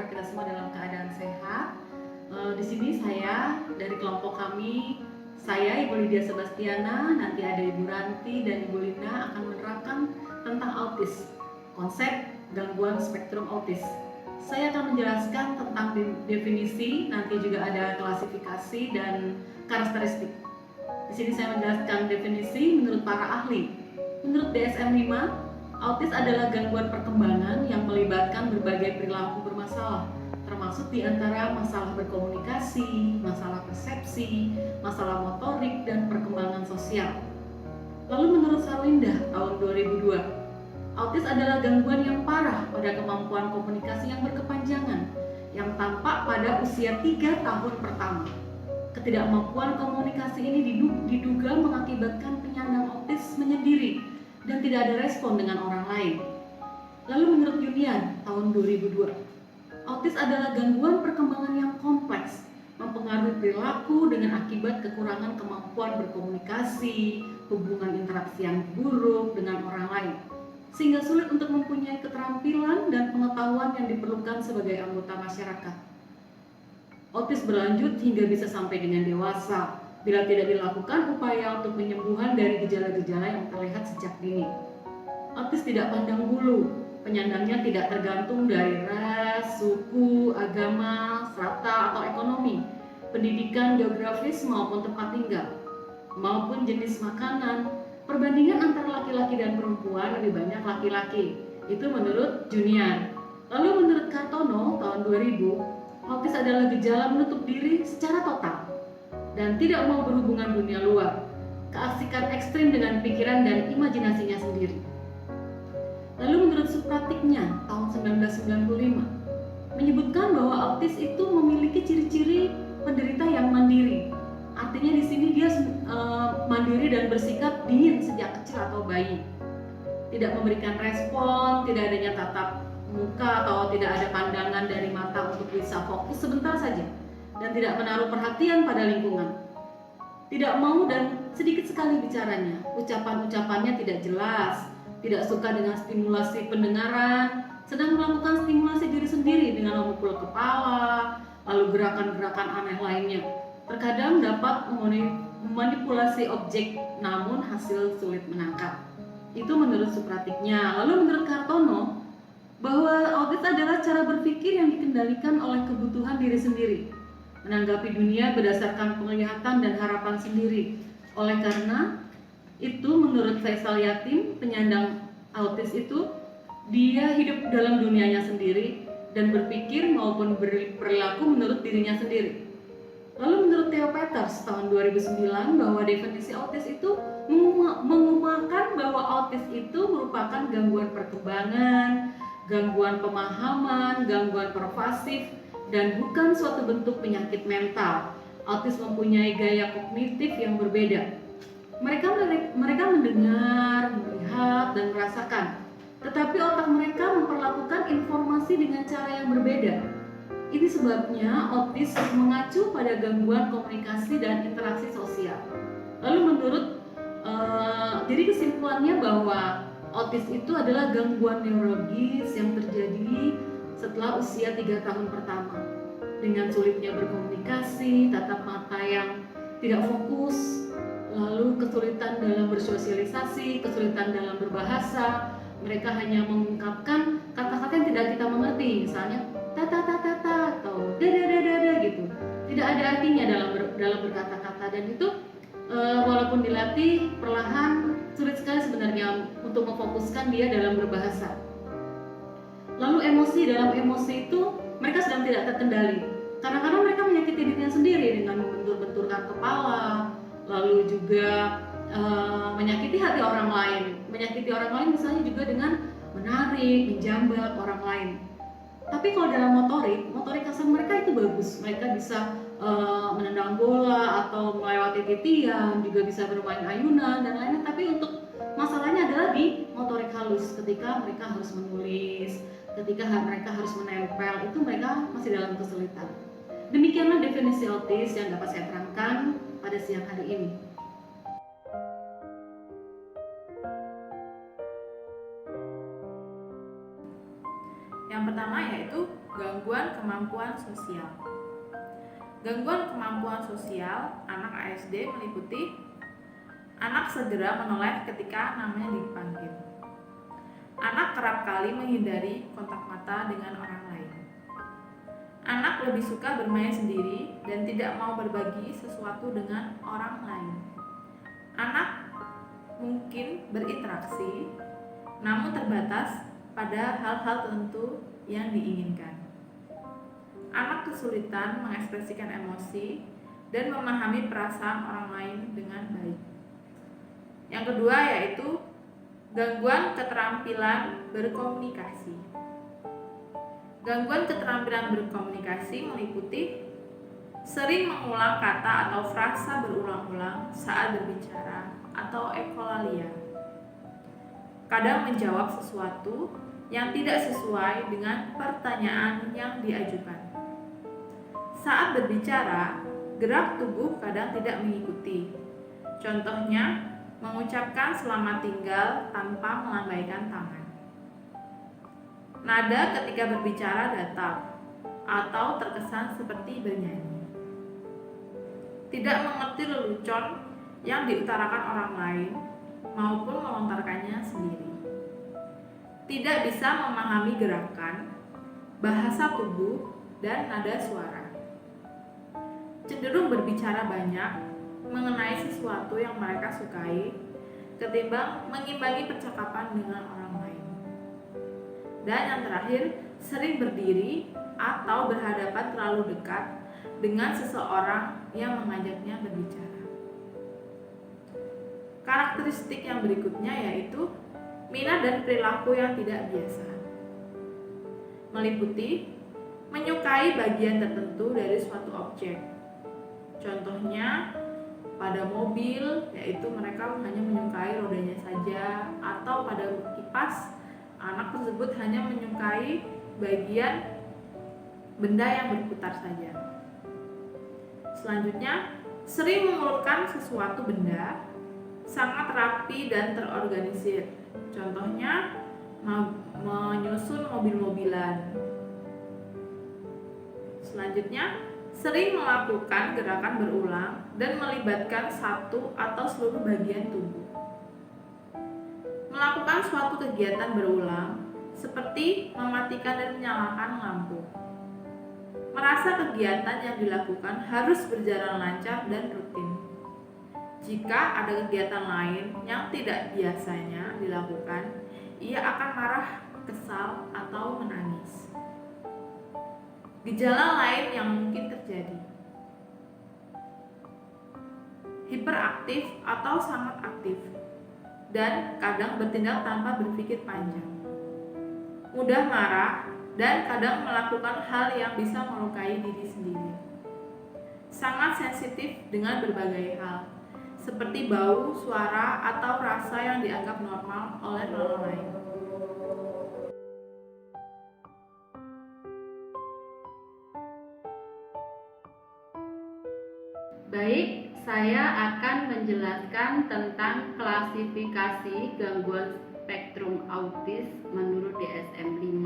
berharap kita semua dalam keadaan sehat. Di sini saya dari kelompok kami, saya Ibu Lydia Sebastiana, nanti ada Ibu Ranti dan Ibu Lina akan menerangkan tentang autis, konsep gangguan spektrum autis. Saya akan menjelaskan tentang definisi, nanti juga ada klasifikasi dan karakteristik. Di sini saya menjelaskan definisi menurut para ahli. Menurut DSM-5, autis adalah gangguan perkembangan yang melibatkan berbagai perilaku bermasalah, termasuk diantara masalah berkomunikasi, masalah persepsi, masalah motorik, dan perkembangan sosial. Lalu menurut Sarlinda tahun 2002, autis adalah gangguan yang parah pada kemampuan komunikasi yang berkepanjangan, yang tampak pada usia 3 tahun pertama. Ketidakmampuan komunikasi ini diduga mengakibatkan penyandang autis menyendiri dan tidak ada respon dengan orang lain. Lalu menurut Yunian tahun 2002, autis adalah gangguan perkembangan yang kompleks, mempengaruhi perilaku dengan akibat kekurangan kemampuan berkomunikasi, hubungan interaksi yang buruk dengan orang lain, sehingga sulit untuk mempunyai keterampilan dan pengetahuan yang diperlukan sebagai anggota masyarakat. Autis berlanjut hingga bisa sampai dengan dewasa bila tidak dilakukan upaya untuk penyembuhan dari gejala-gejala yang terlihat sejak dini. Autis tidak pandang bulu, penyandangnya tidak tergantung dari ras, suku, agama, strata atau ekonomi, pendidikan geografis maupun tempat tinggal, maupun jenis makanan. Perbandingan antara laki-laki dan perempuan lebih banyak laki-laki. Itu menurut Junian. Lalu menurut Kartono tahun 2000, autis adalah gejala menutup diri secara total dan tidak mau berhubungan dunia luar, keasikan ekstrim dengan pikiran dan imajinasinya sendiri. Lalu menurut Supratiknya tahun 1995 menyebutkan bahwa autis itu memiliki ciri-ciri penderita yang mandiri. Artinya di sini dia mandiri dan bersikap dingin sejak kecil atau bayi. Tidak memberikan respon, tidak adanya tatap muka atau tidak ada pandangan dari mata untuk bisa fokus sebentar saja, dan tidak menaruh perhatian pada lingkungan. Tidak mau dan sedikit sekali bicaranya, ucapan-ucapannya tidak jelas, tidak suka dengan stimulasi pendengaran, sedang melakukan stimulasi diri sendiri dengan memukul kepala, lalu gerakan-gerakan aneh lainnya. Terkadang dapat memanipulasi objek, namun hasil sulit menangkap. Itu menurut Supratiknya. Lalu menurut Kartono, bahwa autis adalah cara berpikir yang dikendalikan oleh kebutuhan diri sendiri, menanggapi dunia berdasarkan penglihatan dan harapan sendiri. Oleh karena itu, menurut Faisal Yatim, penyandang autis itu dia hidup dalam dunianya sendiri dan berpikir maupun berperilaku menurut dirinya sendiri. Lalu menurut Theo Peters tahun 2009 bahwa definisi autis itu mengumumkan bahwa autis itu merupakan gangguan perkembangan, gangguan pemahaman, gangguan pervasif, dan bukan suatu bentuk penyakit mental. Autis mempunyai gaya kognitif yang berbeda. Mereka mendengar, melihat, dan merasakan, tetapi otak mereka memperlakukan informasi dengan cara yang berbeda. Ini sebabnya autis mengacu pada gangguan komunikasi dan interaksi sosial. Lalu jadi kesimpulannya bahwa autis itu adalah gangguan neurologis yang terjadi setelah usia 3 tahun pertama, dengan sulitnya berkomunikasi, tatap mata yang tidak fokus, lalu kesulitan dalam bersosialisasi, kesulitan dalam berbahasa. Mereka hanya mengungkapkan kata-kata yang tidak kita mengerti, misalnya tata atau dada gitu. Tidak ada artinya dalam berkata-kata, dan itu walaupun dilatih perlahan sulit sekali sebenarnya untuk memfokuskan dia dalam berbahasa. Lalu dalam emosi itu mereka sedang tidak terkendali. Kadang-kadang mereka menyakiti dirinya sendiri dengan membentur-benturkan kepala, lalu juga menyakiti hati orang lain. Menyakiti orang lain misalnya juga dengan menarik, menjambak orang lain. Tapi kalau dalam motorik kasar mereka itu bagus. Mereka bisa menendang bola atau melewati titian, juga bisa bermain ayunan dan lainnya. Tapi untuk masalahnya adalah di motorik halus, ketika mereka harus menulis, ketika mereka harus menempel, itu mereka masih dalam kesulitan. Demikianlah definisi autis yang dapat saya terangkan pada siang hari ini. Yang pertama yaitu Gangguan kemampuan sosial. Gangguan kemampuan sosial anak ASD meliputi anak segera menoleh ketika namanya dipanggil. Anak kerap kali menghindari kontak mata dengan orang lain. Anak lebih suka bermain sendiri dan tidak mau berbagi sesuatu dengan orang lain. Anak mungkin berinteraksi, namun terbatas pada hal-hal tertentu yang diinginkan. Anak kesulitan mengekspresikan emosi dan memahami perasaan orang lain dengan baik. Yang kedua yaitu gangguan keterampilan berkomunikasi. Gangguan keterampilan berkomunikasi meliputi sering mengulang kata atau frasa berulang-ulang saat berbicara atau ekolalia. Kadang menjawab sesuatu yang tidak sesuai dengan pertanyaan yang diajukan. Saat berbicara, gerak tubuh kadang tidak mengikuti. Contohnya, mengucapkan selamat tinggal tanpa melambaikan tangan. Nada ketika berbicara datar atau terkesan seperti bernyanyi. Tidak mengerti lelucon yang diutarakan orang lain maupun melontarkannya sendiri. Tidak bisa memahami gerakan, bahasa tubuh, dan nada suara. Cenderung berbicara banyak mengenai sesuatu yang mereka sukai ketimbang mengimbangi percakapan dengan orang lain. Dan yang terakhir, sering berdiri atau berhadapan terlalu dekat dengan seseorang yang mengajaknya berbicara. Karakteristik yang berikutnya yaitu minat dan perilaku yang tidak biasa. Meliputi menyukai bagian tertentu dari suatu objek. Contohnya pada mobil, yaitu mereka hanya menyukai rodanya saja, atau pada kipas, anak tersebut hanya menyukai bagian benda yang berputar saja. Selanjutnya, sering mengulurkan sesuatu benda, sangat rapi dan terorganisir. Contohnya, menyusun mobil-mobilan. Selanjutnya, sering melakukan gerakan berulang dan melibatkan satu atau seluruh bagian tubuh. Melakukan suatu kegiatan berulang seperti mematikan dan menyalakan lampu. Merasa kegiatan yang dilakukan harus berjalan lancar dan rutin. Jika ada kegiatan lain yang tidak biasanya dilakukan, ia akan marah, kesal, atau menangis. Gejala lain yang mungkin terjadi: hiperaktif atau sangat aktif, dan kadang bertindak tanpa berpikir panjang. Mudah marah dan kadang melakukan hal yang bisa melukai diri sendiri. Sangat sensitif dengan berbagai hal, seperti bau, suara, atau rasa yang dianggap normal oleh orang lain. Baik, saya akan menjelaskan tentang klasifikasi gangguan spektrum autis menurut DSM-5,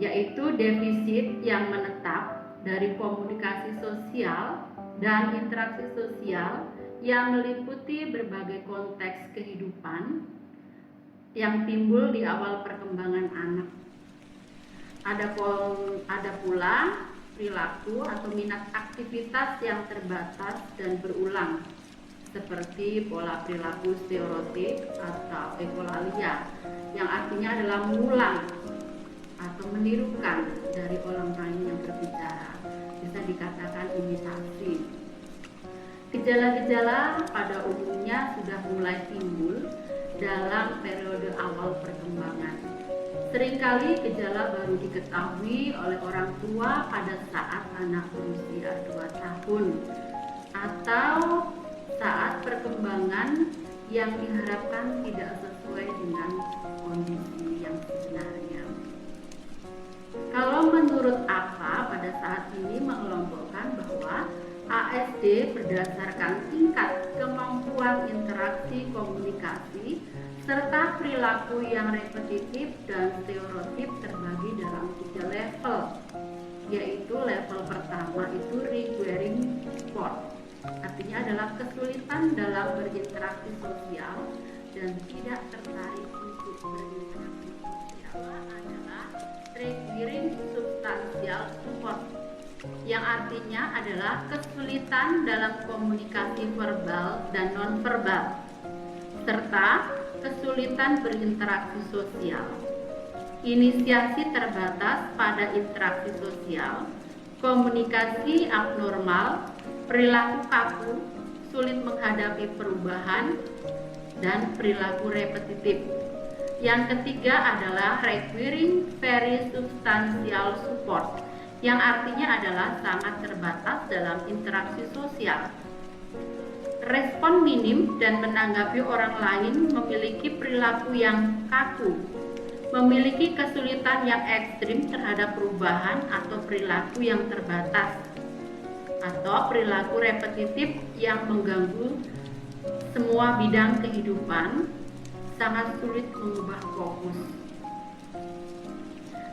yaitu defisit yang menetap dari komunikasi sosial dan interaksi sosial yang meliputi berbagai konteks kehidupan yang timbul di awal perkembangan anak. Ada pula perilaku atau minat aktivitas yang terbatas dan berulang, seperti pola perilaku stereotip atau ekolalia, yang artinya adalah mengulang atau menirukan dari orang lain yang berbicara, bisa dikatakan imitasi. Gejala-gejala pada umumnya sudah mulai timbul dalam periode awal perkembangan. Seringkali gejala baru diketahui oleh orang tua pada saat anak berusia 2 tahun atau saat perkembangan yang diharapkan tidak sesuai dengan kondisi yang sebenarnya. Kalau menurut APA pada saat ini mengelompokkan bahwa ASD berdasarkan tingkat kemampuan interaksi komunikasi serta perilaku yang repetitif dan stereotip terbagi dalam 3 level, yaitu level pertama itu requiring effort, artinya adalah kesulitan dalam berinteraksi sosial dan tidak tertarik untuk berinteraksi sosial. Adalah requiring substantial support, yang artinya adalah kesulitan dalam komunikasi verbal dan nonverbal, serta kesulitan berinteraksi sosial. Inisiasi terbatas pada interaksi sosial, komunikasi abnormal, perilaku kaku, sulit menghadapi perubahan, dan perilaku repetitif. Yang ketiga adalah requiring very substantial support, yang artinya adalah sangat terbatas dalam interaksi sosial. Respon minim dan menanggapi orang lain, memiliki perilaku yang kaku, memiliki kesulitan yang ekstrim terhadap perubahan atau perilaku yang terbatas, atau perilaku repetitif yang mengganggu semua bidang kehidupan, sangat sulit mengubah fokus.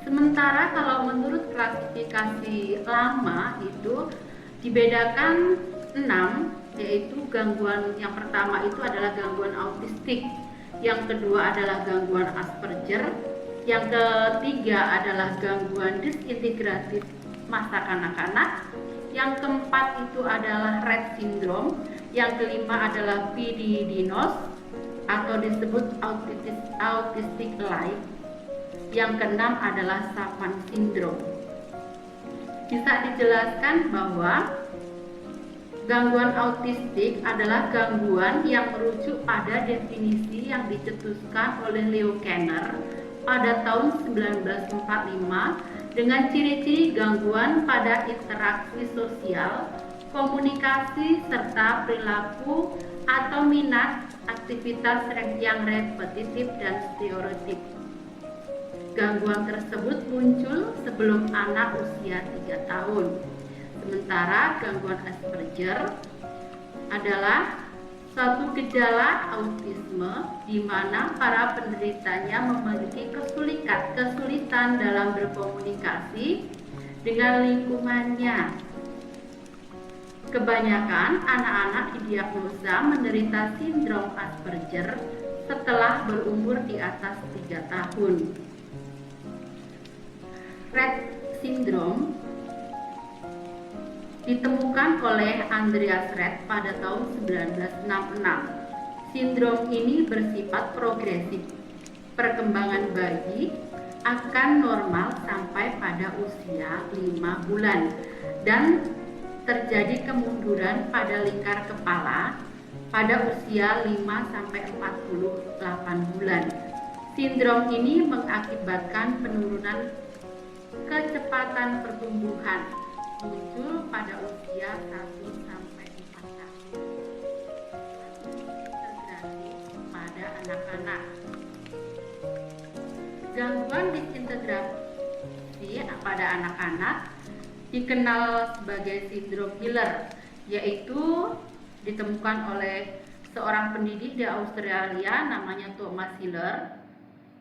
Sementara kalau menurut klasifikasi lama itu dibedakan 6, yaitu gangguan yang pertama itu adalah gangguan autistik, yang kedua adalah gangguan Asperger, yang ketiga adalah gangguan disintegratif masa kanak-kanak, yang keempat itu adalah Rett syndrome, yang kelima adalah PD-DINOS atau disebut autistic like, yang keenam adalah Savant syndrome. Bisa dijelaskan bahwa gangguan autistik adalah gangguan yang merujuk pada definisi yang dicetuskan oleh Leo Kanner pada tahun 1945 dengan ciri-ciri gangguan pada interaksi sosial, komunikasi, serta perilaku atau minat aktivitas yang repetitif dan stereotip. Gangguan tersebut muncul sebelum anak usia 3 tahun. Sementara gangguan Asperger adalah suatu gejala autisme di mana para penderitanya memiliki kesulitan dalam berkomunikasi dengan lingkungannya. Kebanyakan anak-anak didiagnosa menderita sindrom Asperger setelah berumur di atas 3 tahun. Rett syndrome ditemukan oleh Andreas Rett pada tahun 1966. Sindrom ini bersifat progresif. Perkembangan bayi akan normal sampai pada usia 5 bulan dan terjadi kemunduran pada lingkar kepala pada usia 5-48 bulan. Sindrom ini mengakibatkan penurunan kecepatan pertumbuhan, muncul pada usia 1-4 tahun. Disintegrasi pada anak-anak. Gangguan disintegrasi pada anak-anak dikenal sebagai sindrom Hiller, yaitu ditemukan oleh seorang pendidik di Australia namanya Thomas Hiller.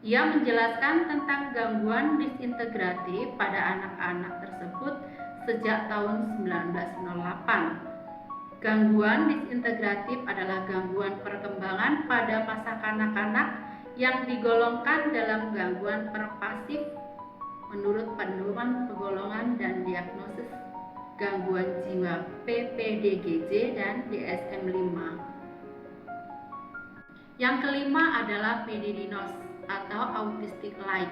Ia menjelaskan tentang gangguan disintegratif pada anak-anak tersebut sejak tahun 1908. Gangguan disintegratif adalah gangguan perkembangan pada masa kanak-kanak yang digolongkan dalam gangguan pervasif menurut pedoman pegolongan dan diagnosis gangguan jiwa PPDGJ dan DSM-5. Yang kelima adalah PD-DINOS atau autistic like.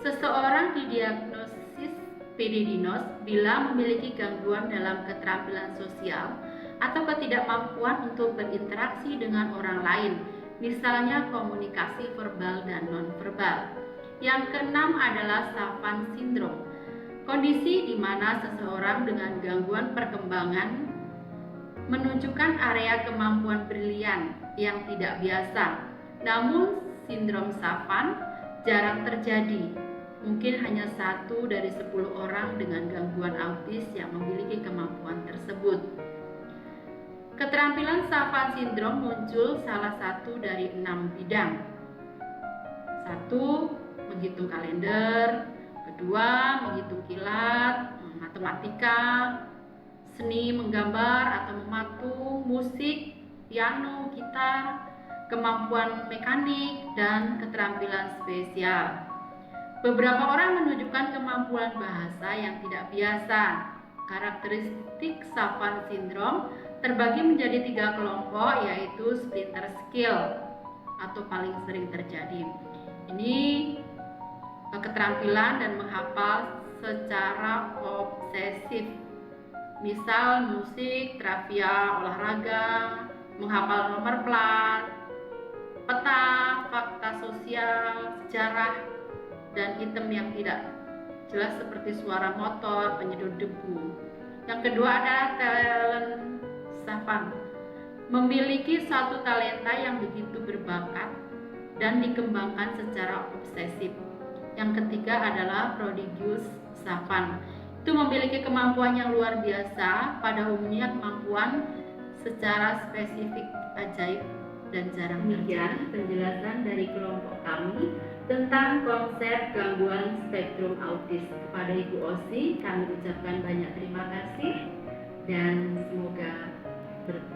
Seseorang didiagnosis PD-DINOS bila memiliki gangguan dalam keterampilan sosial atau ketidakmampuan untuk berinteraksi dengan orang lain, misalnya komunikasi verbal dan nonverbal. Yang keenam adalah Savant syndrome, kondisi di mana seseorang dengan gangguan perkembangan menunjukkan area kemampuan brilian yang tidak biasa. Namun sindrom Savant jarang terjadi. Mungkin hanya 1 dari 10 orang dengan gangguan autis yang memiliki kemampuan tersebut. Keterampilan Savant Syndrome muncul salah satu dari 6 bidang. 1. Menghitung kalender. 2. Menghitung kilat, matematika, seni menggambar atau mematung, musik, piano, gitar, kemampuan mekanik, dan keterampilan spesial. Beberapa orang menunjukkan kemampuan bahasa yang tidak biasa. Karakteristik Savant Syndrome terbagi menjadi 3 kelompok, yaitu splinter skill atau paling sering terjadi. Ini keterampilan dan menghafal secara obsesif. Misal musik, trivia, olahraga, menghafal nomor plat, peta, fakta sosial, sejarah, dan item yang tidak jelas seperti suara motor, penyedot debu. Yang kedua adalah talent savant, memiliki suatu talenta yang begitu berbakat dan dikembangkan secara obsesif. Yang ketiga adalah prodigious savant, itu memiliki kemampuan yang luar biasa, pada umumnya kemampuan secara spesifik, ajaib, dan jarang terjadi. Demikian penjelasan dari kelompok kami tentang konsep gangguan spektrum autis. Kepada Ibu Osi kami ucapkan banyak terima kasih dan semoga berkah.